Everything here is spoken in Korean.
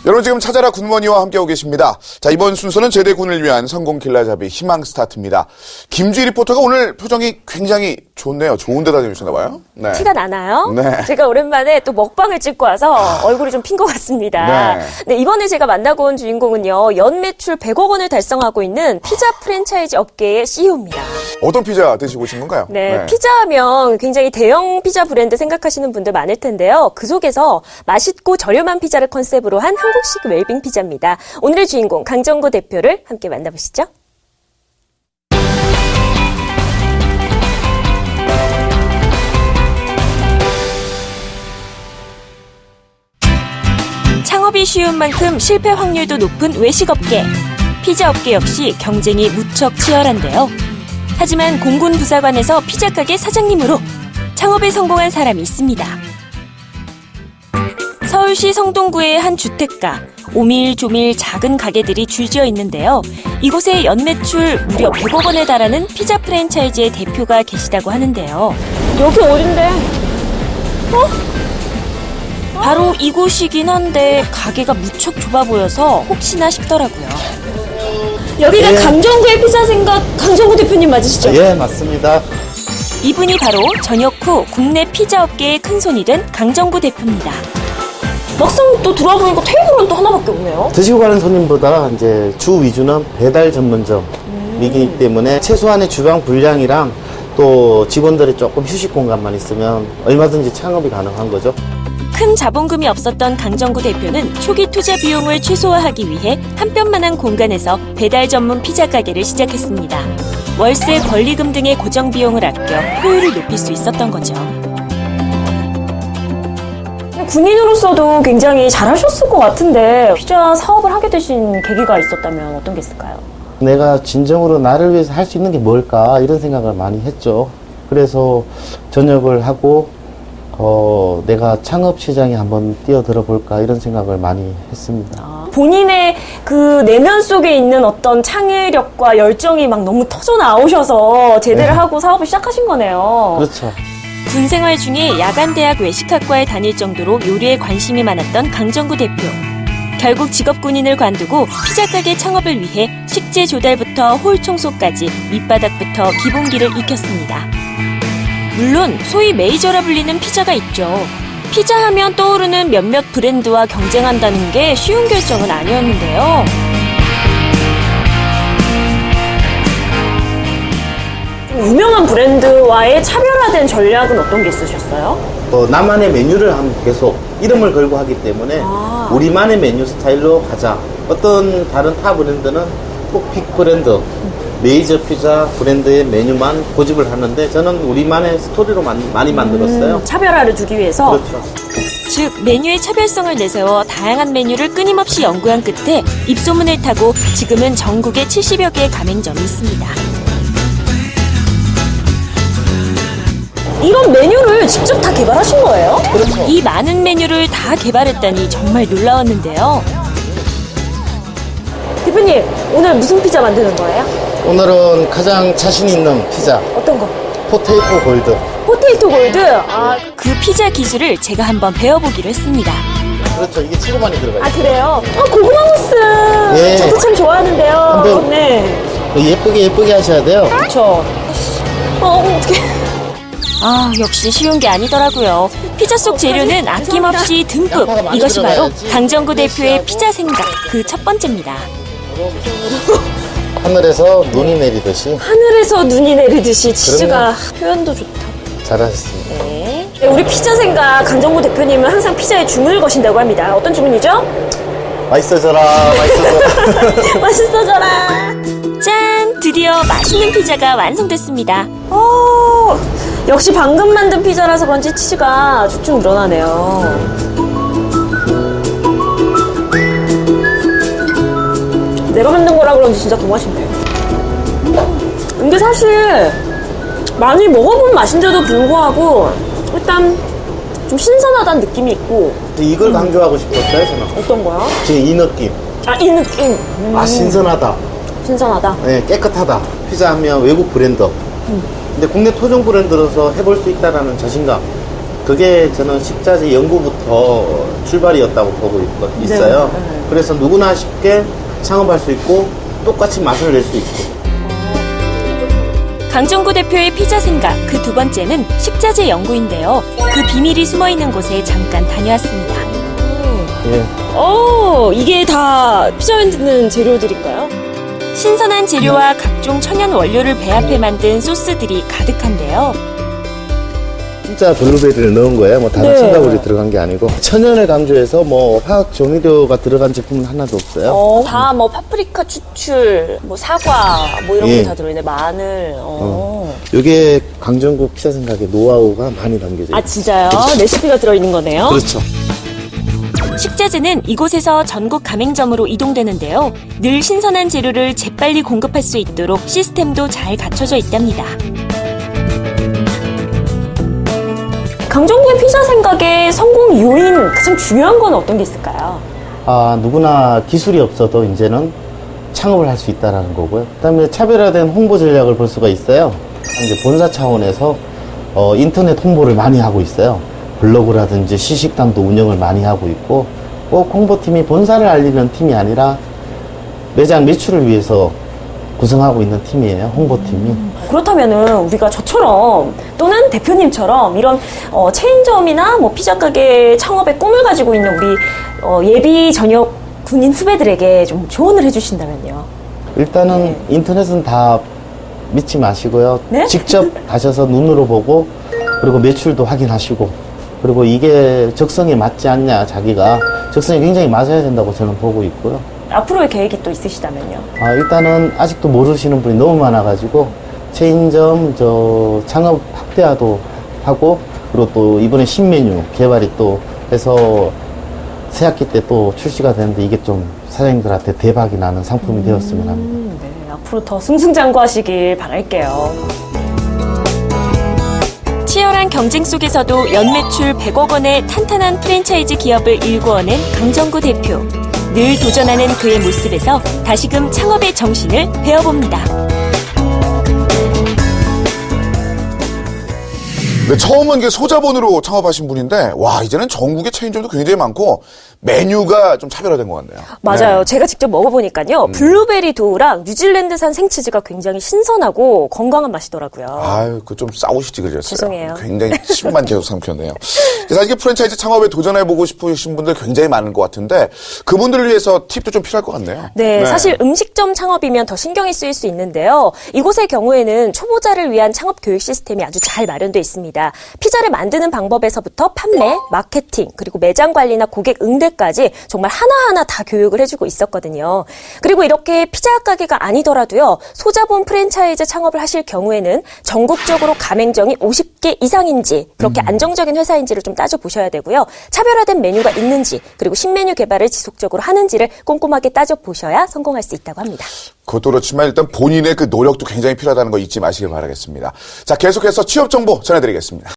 여러분 지금 찾아라 굿모닝와 함께하고 계십니다. 자, 이번 순서는 제대군을 위한 성공 길라잡이 희망 스타트입니다. 김주희 리포터가 오늘 표정이 굉장히 좋네요. 좋은 데다 다니셨나 봐요. 네. 티가 나나요? 네. 제가 오랜만에 또 먹방을 찍고 와서 얼굴이 좀 핀 것 같습니다. 네. 네, 이번에 제가 만나고 온 주인공은요. 연 매출 100억 원을 달성하고 있는 피자 프랜차이즈 업계의 CEO입니다. 어떤 피자 드시고 오신 건가요? 네, 피자하면 굉장히 대형 피자 브랜드 생각하시는 분들 많을 텐데요. 그 속에서 맛있고 저렴한 피자를 컨셉으로 한 한국식 웰빙 피자입니다. 오늘의 주인공 강정구 대표를 함께 만나보시죠. 창업이 쉬운 만큼 실패 확률도 높은 외식업계. 피자업계 역시 경쟁이 무척 치열한데요. 하지만 공군부사관에서 피자 가게 사장님으로 창업에 성공한 사람이 있습니다. 서울시 성동구의 한 주택가, 오밀조밀 작은 가게들이 줄지어 있는데요. 이곳에 연매출 무려 100억 원에 달하는 피자 프랜차이즈의 대표가 계시다고 하는데요. 여기 어딘데? 바로 이곳이긴 한데 가게가 무척 좁아 보여서 혹시나 싶더라고요. 여기가 강정구의 피자 생각 강정구 대표님 맞으시죠? 예, 맞습니다. 이분이 바로 전역 후 국내 피자 업계의 큰손이 된 강정구 대표입니다. 막상 또 들어와 보니까 테이블은 또 하나밖에 없네요. 드시고 가는 손님보다 이제 주 위주는 배달 전문점이기 때문에 최소한의 주방 분량이랑 또 직원들이 조금 휴식 공간만 있으면 얼마든지 창업이 가능한 거죠. 큰 자본금이 없었던 강정구 대표는 초기 투자 비용을 최소화하기 위해 한 뼘만한 공간에서 배달 전문 피자 가게를 시작했습니다. 월세, 권리금 등의 고정 비용을 아껴 효율을 높일 수 있었던 거죠. 군인으로서도 굉장히 잘하셨을 것 같은데 피자 사업을 하게 되신 계기가 있었다면 어떤 게 있을까요? 내가 진정으로 나를 위해서 할 수 있는 게 뭘까 이런 생각을 많이 했죠. 그래서 전역을 하고 내가 창업 시장에 한번 뛰어들어 볼까 이런 생각을 많이 했습니다. 본인의 그 내면 속에 있는 어떤 창의력과 열정이 막 너무 터져 나오셔서 제대를 하고 사업을 시작하신 거네요. 그렇죠. 군 생활 중에 야간대학 외식학과에 다닐 정도로 요리에 관심이 많았던 강정구 대표. 결국 직업군인을 관두고 피자 가게 창업을 위해 식재 조달부터 홀 청소까지 밑바닥부터 기본기를 익혔습니다. 물론 소위 메이저라 불리는 피자가 있죠. 피자 하면 떠오르는 몇몇 브랜드와 경쟁한다는 게 쉬운 결정은 아니었는데요. 유명한 브랜드와의 차별화된 전략은 어떤 게 있으셨어요? 나만의 메뉴를 계속 이름을 걸고 하기 때문에 우리만의 메뉴 스타일로 가자. 어떤 다른 타 브랜드는 꼭 빅 브랜드, 메이저 피자 브랜드의 메뉴만 고집을 하는데 저는 우리만의 스토리로 많이 만들었어요. 차별화를 두기 위해서? 그렇죠. 즉 메뉴의 차별성을 내세워 다양한 메뉴를 끊임없이 연구한 끝에 입소문을 타고 지금은 전국에 70여 개의 가맹점이 있습니다. 이런 메뉴를 직접 다 개발하신 거예요? 그렇죠. 이 많은 메뉴를 다 개발했다니 정말 놀라웠는데요. 대표님, 오늘 무슨 피자 만드는 거예요? 오늘은 가장 자신 있는 피자. 어떤 거? 포테이토 골드. 포테이토 골드? 그 피자 기술을 제가 한번 배워보기로 했습니다. 그렇죠. 이게 최고 많이 들어가요. 그래요? 고구마 무스! 예. 저도 참 좋아하는데요. 한번 네. 예쁘게 하셔야 돼요. 그렇죠. 어떡해. 역시 쉬운 게 아니더라고요. 피자 속 재료는 아낌없이 듬뿍. 이것이 바로 강정구 대표의 피자 생각 그 첫 번째입니다. 하늘에서 눈이 내리듯이. 하늘에서 눈이 내리듯이 치즈가 표현도 좋다. 잘하셨습니다. 네. 우리 피자 생각 강정구 대표님은 항상 피자에 주문을 거신다고 합니다. 어떤 주문이죠? 맛있어져라. 맛있어져라. 짠! 드디어 맛있는 피자가 완성됐습니다. 역시 방금 만든 피자라서 그런지 치즈가 쭉쭉 늘어나네요. 내가 만든 거라 그런지 진짜 더 맛있네요. 근데 사실 많이 먹어본 맛인데도 불구하고 일단 좀 신선하다는 느낌이 있고. 이걸 강조하고 싶었어요, 저는. 어떤 거요? 지금 이 느낌. 이 느낌. 신선하다. 신선하다. 네, 깨끗하다. 피자 하면 외국 브랜드. 근데 국내 토종 브랜드로서 해볼 수 있다는 자신감. 그게 저는 식자재 연구부터 출발이었다고 보고 있어요. 네. 그래서 누구나 쉽게 창업할 수 있고 똑같이 맛을 낼 수 있고. 강정구 대표의 피자 생각 그 두 번째는 식자재 연구인데요. 그 비밀이 숨어 있는 곳에 잠깐 다녀왔습니다. 예. 이게 다 피자 만드는 재료들인가요? 신선한 재료와 각종 천연 원료를 배합해 만든 소스들이 가득한데요. 진짜 블루베리를 넣은 거예요. 뭐 다른 네. 첨가물이 들어간 게 아니고 천연을 강조해서 뭐 화학 조미료가 들어간 제품은 하나도 없어요. 다 뭐 파프리카 추출, 뭐 사과, 뭐 이런 예. 게 다 들어있네. 마늘. 이게 강정구 피자 생각의 노하우가 많이 담겨져 있어요. 아 진짜요? 레시피가 들어있는 거네요. 그렇죠. 식자재는 이곳에서 전국 가맹점으로 이동되는데요. 늘 신선한 재료를 재빨리 공급할 수 있도록 시스템도 잘 갖춰져 있답니다. 강정구의 피자 생각의 성공 요인 가장 중요한 건 어떤 게 있을까요? 누구나 기술이 없어도 이제는 창업을 할 수 있다는 거고요. 그다음에 차별화된 홍보 전략을 볼 수가 있어요. 이제 본사 차원에서 인터넷 홍보를 많이 하고 있어요. 블로그라든지 시식당도 운영을 많이 하고 있고, 꼭 홍보팀이 본사를 알리는 팀이 아니라 매장 매출을 위해서 구성하고 있는 팀이에요, 홍보팀이. 그렇다면은 우리가 저처럼 또는 대표님처럼 이런 체인점이나 뭐 피자 가게 창업의 꿈을 가지고 있는 우리 예비 전역 군인 후배들에게 좀 조언을 해주신다면요. 일단은 인터넷은 다 믿지 마시고요. 네? 직접 가셔서 눈으로 보고, 그리고 매출도 확인하시고, 그리고 이게 적성에 맞지 않냐, 자기가 적성에 굉장히 맞아야 된다고 저는 보고 있고요. 앞으로의 계획이 또 있으시다면요. 일단은 아직도 모르시는 분이 너무 많아가지고 체인점 창업 확대화도 하고, 그리고 또 이번에 신메뉴 개발이 또 해서 새학기 때 또 출시가 되는데 이게 좀 사장님들한테 대박이 나는 상품이 되었으면 합니다. 네, 앞으로 더 승승장구하시길 바랄게요. 치열한 경쟁 속에서도 연매출 100억 원의 탄탄한 프랜차이즈 기업을 일구어낸 강정구 대표. 늘 도전하는 그의 모습에서 다시금 창업의 정신을 배워봅니다. 네, 처음은 이게 소자본으로 창업하신 분인데, 와, 이제는 전국에 체인점도 굉장히 많고, 메뉴가 좀 차별화된 것 같네요. 맞아요. 네. 제가 직접 먹어보니까요. 블루베리 도우랑 뉴질랜드산 생치즈가 굉장히 신선하고 건강한 맛이더라고요. 아유, 그 좀 싸우시지 그랬어요. 죄송해요. 굉장히 침만 계속 삼켰네요. 사실 이게 프랜차이즈 창업에 도전해보고 싶으신 분들 굉장히 많은 것 같은데, 그분들을 위해서 팁도 좀 필요할 것 같네요. 네, 사실 음식점 창업이면 더 신경이 쓰일 수 있는데요. 이곳의 경우에는 초보자를 위한 창업 교육 시스템이 아주 잘 마련되어 있습니다. 피자를 만드는 방법에서부터 판매, 마케팅, 그리고 매장 관리나 고객 응대까지 정말 하나하나 다 교육을 해주고 있었거든요. 그리고 이렇게 피자 가게가 아니더라도요. 소자본 프랜차이즈 창업을 하실 경우에는 전국적으로 가맹점이 50개 이상인지 그렇게 안정적인 회사인지를 좀 따져보셔야 되고요. 차별화된 메뉴가 있는지 그리고 신메뉴 개발을 지속적으로 하는지를 꼼꼼하게 따져보셔야 성공할 수 있다고 합니다. 그것도 그렇지만 일단 본인의 그 노력도 굉장히 필요하다는 거 잊지 마시길 바라겠습니다. 자, 계속해서 취업 정보 전해드리겠습니다.